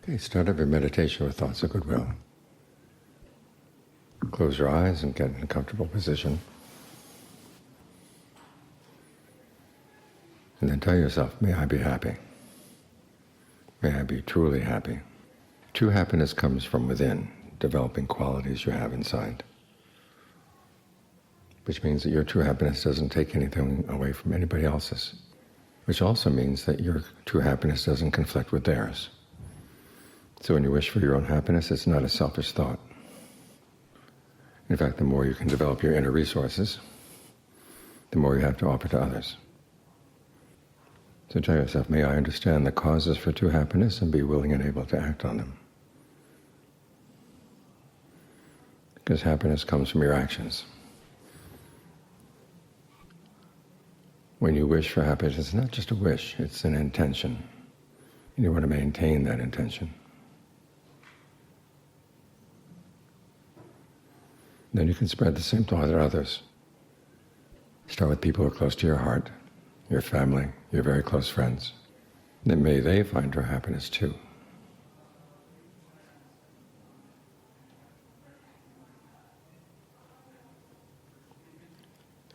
Okay, start every meditation with thoughts of goodwill. Close your eyes and get in a comfortable position. And then tell yourself, may I be happy. May I be truly happy. True happiness comes from within, developing qualities you have inside. Which means that your true happiness doesn't take anything away from anybody else's. Which also means that your true happiness doesn't conflict with theirs. So when you wish for your own happiness, it's not a selfish thought. In fact, the more you can develop your inner resources, the more you have to offer to others. So tell yourself, may I understand the causes for true happiness and be willing and able to act on them. Because happiness comes from your actions. When you wish for happiness, it's not just a wish, it's an intention. And you want to maintain that intention. Then you can spread the same thought to others. Start with people who are close to your heart, your family, your very close friends. Then may they find true happiness too.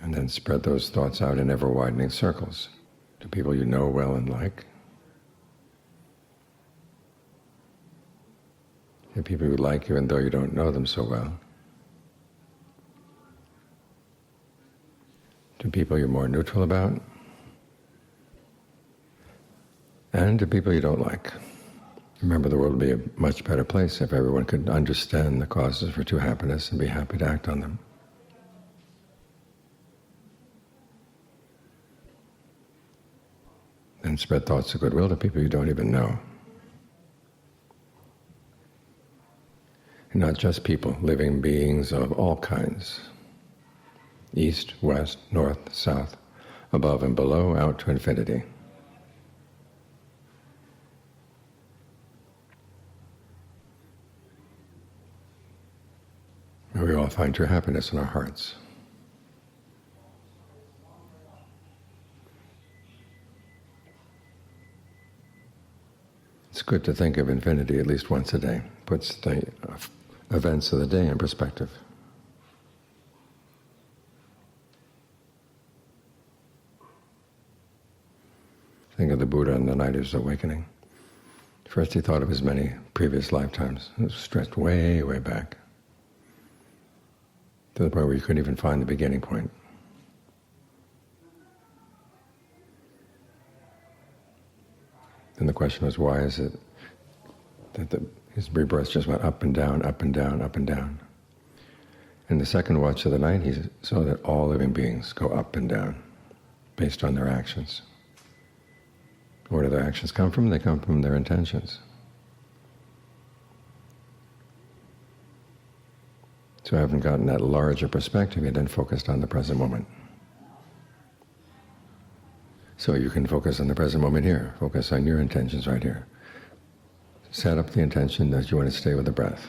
And then spread those thoughts out in ever-widening circles to people you know well and like, to people who like you even though you don't know them so well, to people you're more neutral about, and to people you don't like. Remember, the world would be a much better place if everyone could understand the causes for true happiness and be happy to act on them. And spread thoughts of goodwill to people you don't even know. And not just people, living beings of all kinds. East, west, north, south, above and below, out to infinity. We all find true happiness in our hearts. It's good to think of infinity at least once a day. Puts the events of the day in perspective. Think of the Buddha on the night of his awakening. First he thought of his many previous lifetimes. It was stretched way, way back, to the point where you couldn't even find the beginning point. Then the question was, why is it that his rebirth just went up and down, up and down, up and down? In the second watch of the night, he saw that all living beings go up and down based on their actions. Where do their actions come from? They come from their intentions. So having gotten that larger perspective, he then focused on the present moment. So you can focus on the present moment here. Focus on your intentions right here. Set up the intention that you want to stay with the breath.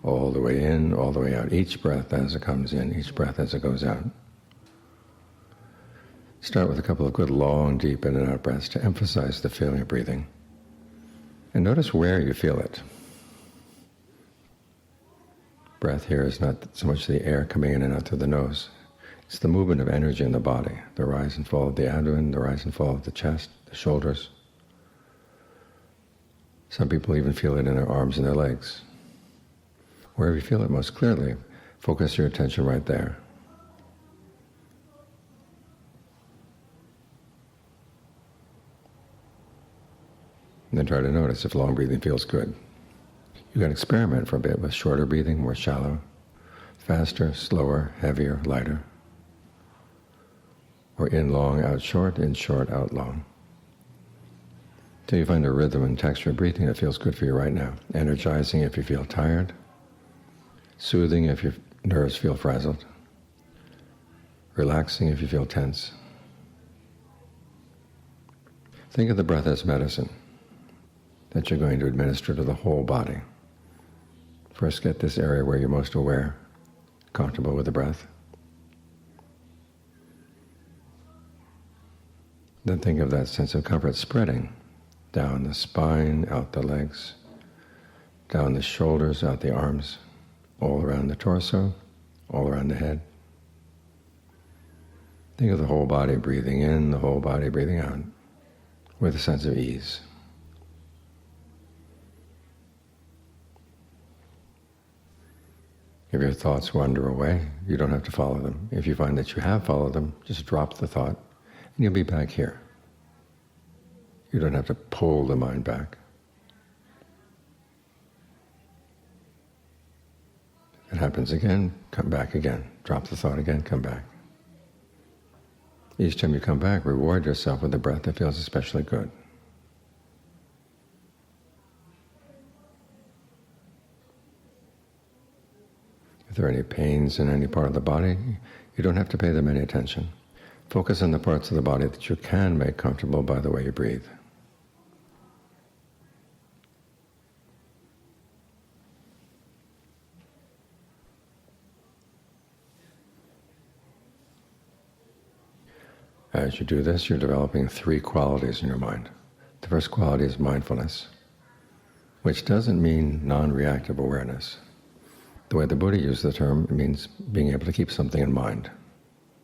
All the way in, all the way out. Each breath as it comes in, each breath as it goes out. Start with a couple of good long, deep in and out breaths to emphasize the feeling of breathing. And notice where you feel it. Breath here is not so much the air coming in and out through the nose. It's the movement of energy in the body, the rise and fall of the abdomen, the rise and fall of the chest, the shoulders. Some people even feel it in their arms and their legs. Wherever you feel it most clearly, focus your attention right there. And then try to notice if long breathing feels good. You can experiment for a bit with shorter breathing, more shallow, faster, slower, heavier, lighter. Or in long, out short, out long. Till you find a rhythm and texture of breathing that feels good for you right now. Energizing if you feel tired. Soothing if your nerves feel frazzled. Relaxing if you feel tense. Think of the breath as medicine that you're going to administer to the whole body. First get this area where you're most aware, comfortable with the breath. Then think of that sense of comfort spreading down the spine, out the legs, down the shoulders, out the arms, all around the torso, all around the head. Think of the whole body breathing in, the whole body breathing out, with a sense of ease. If your thoughts wander away, you don't have to follow them. If you find that you have followed them, just drop the thought, and you'll be back here. You don't have to pull the mind back. If it happens again, come back again. Drop the thought again, come back. Each time you come back, reward yourself with a breath that feels especially good. If there are any pains in any part of the body, you don't have to pay them any attention. Focus on the parts of the body that you can make comfortable by the way you breathe. As you do this, you're developing 3 qualities in your mind. The first quality is mindfulness, which doesn't mean non-reactive awareness. The way the Buddha used the term, it means being able to keep something in mind.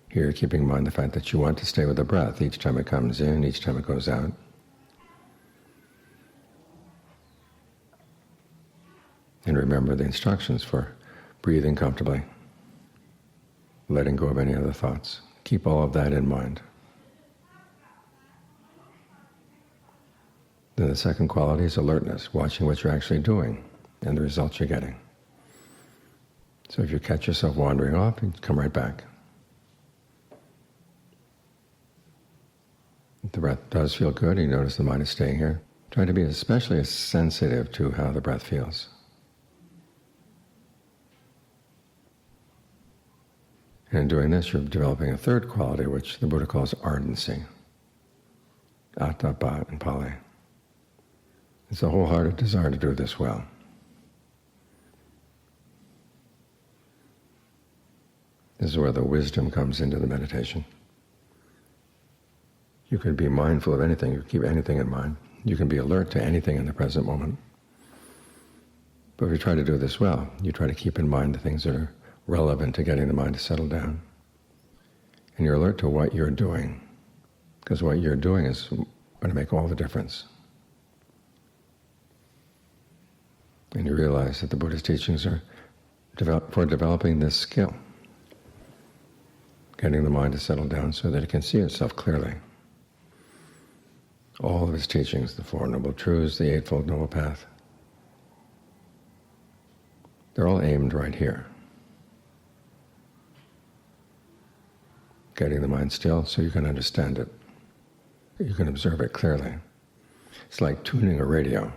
Here, keeping in mind the fact that you want to stay with the breath each time it comes in, each time it goes out. And remember the instructions for breathing comfortably, letting go of any other thoughts. Keep all of that in mind. Then the second quality is alertness, watching what you're actually doing and the results you're getting. So if you catch yourself wandering off, you come right back. If the breath does feel good, you notice the mind is staying here. Try to be especially sensitive to how the breath feels. And in doing this, you're developing a third quality, which the Buddha calls ardency. Attapa in Pali. It's a wholehearted desire to do this well. This is where the wisdom comes into the meditation. You can be mindful of anything, you keep anything in mind. You can be alert to anything in the present moment. But if you try to do this well, you try to keep in mind the things that are relevant to getting the mind to settle down. And you're alert to what you're doing, because what you're doing is going to make all the difference. And you realize that the Buddha's teachings are for developing this skill, getting the mind to settle down so that it can see itself clearly. All of his teachings, the Four Noble Truths, the Eightfold Noble Path, they're all aimed right here. Getting the mind still so you can understand it. You can observe it clearly. It's like tuning a radio.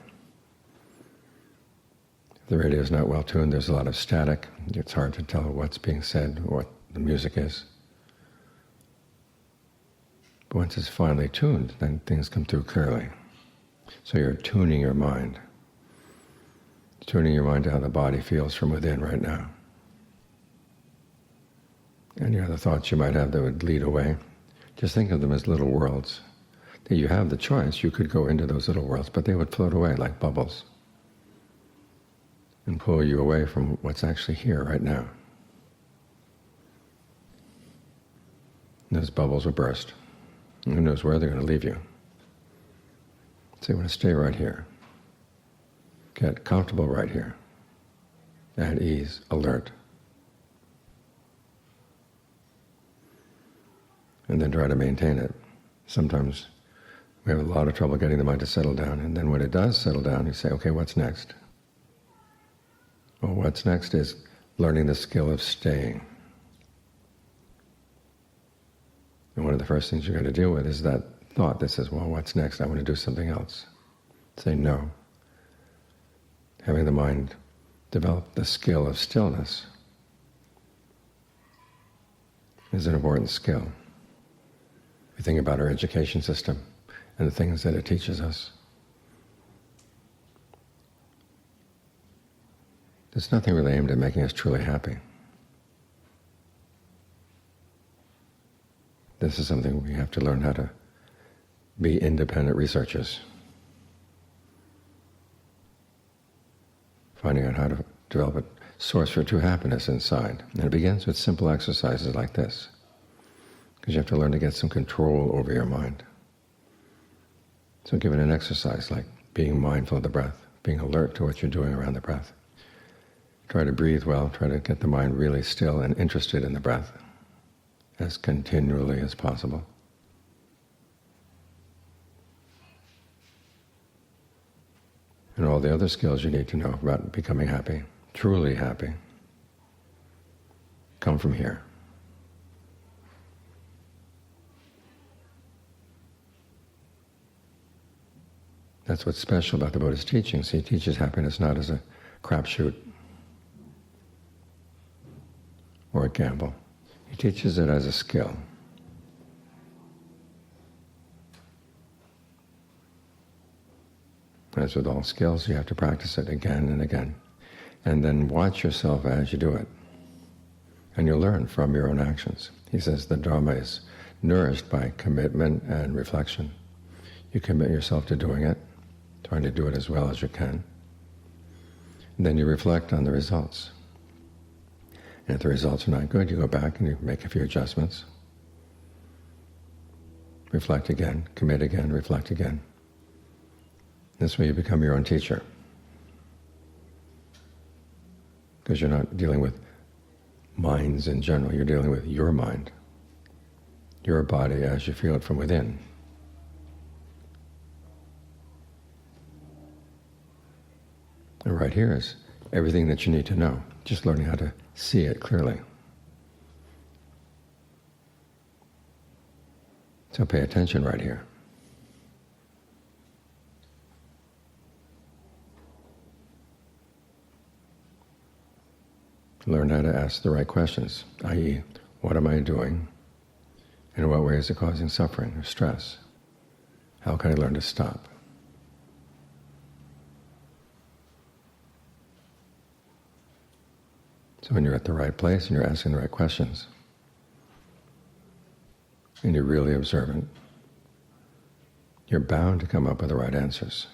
If the radio is not well tuned, there's a lot of static. It's hard to tell what's being said, what the music is. But once it's finely tuned, then things come through clearly. So you're tuning your mind. Tuning your mind to how the body feels from within right now. Any other thoughts you might have that would lead away, just think of them as little worlds. That you have the choice, you could go into those little worlds, but they would float away like bubbles and pull you away from what's actually here right now. And those bubbles will burst. And who knows where they're going to leave you. So you want to stay right here. Get comfortable right here. At ease, alert. And then try to maintain it. Sometimes we have a lot of trouble getting the mind to settle down, and then when it does settle down, you say, okay, what's next? Well, what's next is learning the skill of staying. And one of the first things you've got to deal with is that thought that says, well, what's next? I want to do something else. Say no. Having the mind develop the skill of stillness is an important skill. We think about our education system and the things that it teaches us. There's nothing really aimed at making us truly happy. This is something we have to learn how to be independent researchers. finding out how to develop a source for true happiness inside. And it begins with simple exercises like this, because you have to learn to get some control over your mind. So given an exercise like being mindful of the breath, being alert to what you're doing around the breath. Try to breathe well, try to get the mind really still and interested in the breath as continually as possible. And all the other skills you need to know about becoming happy, truly happy, come from here. That's what's special about the Buddha's teachings. He teaches happiness not as a crapshoot or a gamble. He teaches it as a skill. As with all skills, you have to practice it again and again. And then watch yourself as you do it. And you'll learn from your own actions. He says the Dhamma is nourished by commitment and reflection. You commit yourself to doing it, trying to do it as well as you can. And then you reflect on the results. And if the results are not good, you go back and you make a few adjustments. Reflect again, commit again, reflect again. This way you become your own teacher. Because you're not dealing with minds in general, you're dealing with your mind, your body as you feel it from within. And right here is everything that you need to know, just learning how to see it clearly. So pay attention right here. Learn how to ask the right questions, i.e., what am I doing? And in what way is it causing suffering or stress? How can I learn to stop? So when you're at the right place and you're asking the right questions, and you're really observant, you're bound to come up with the right answers.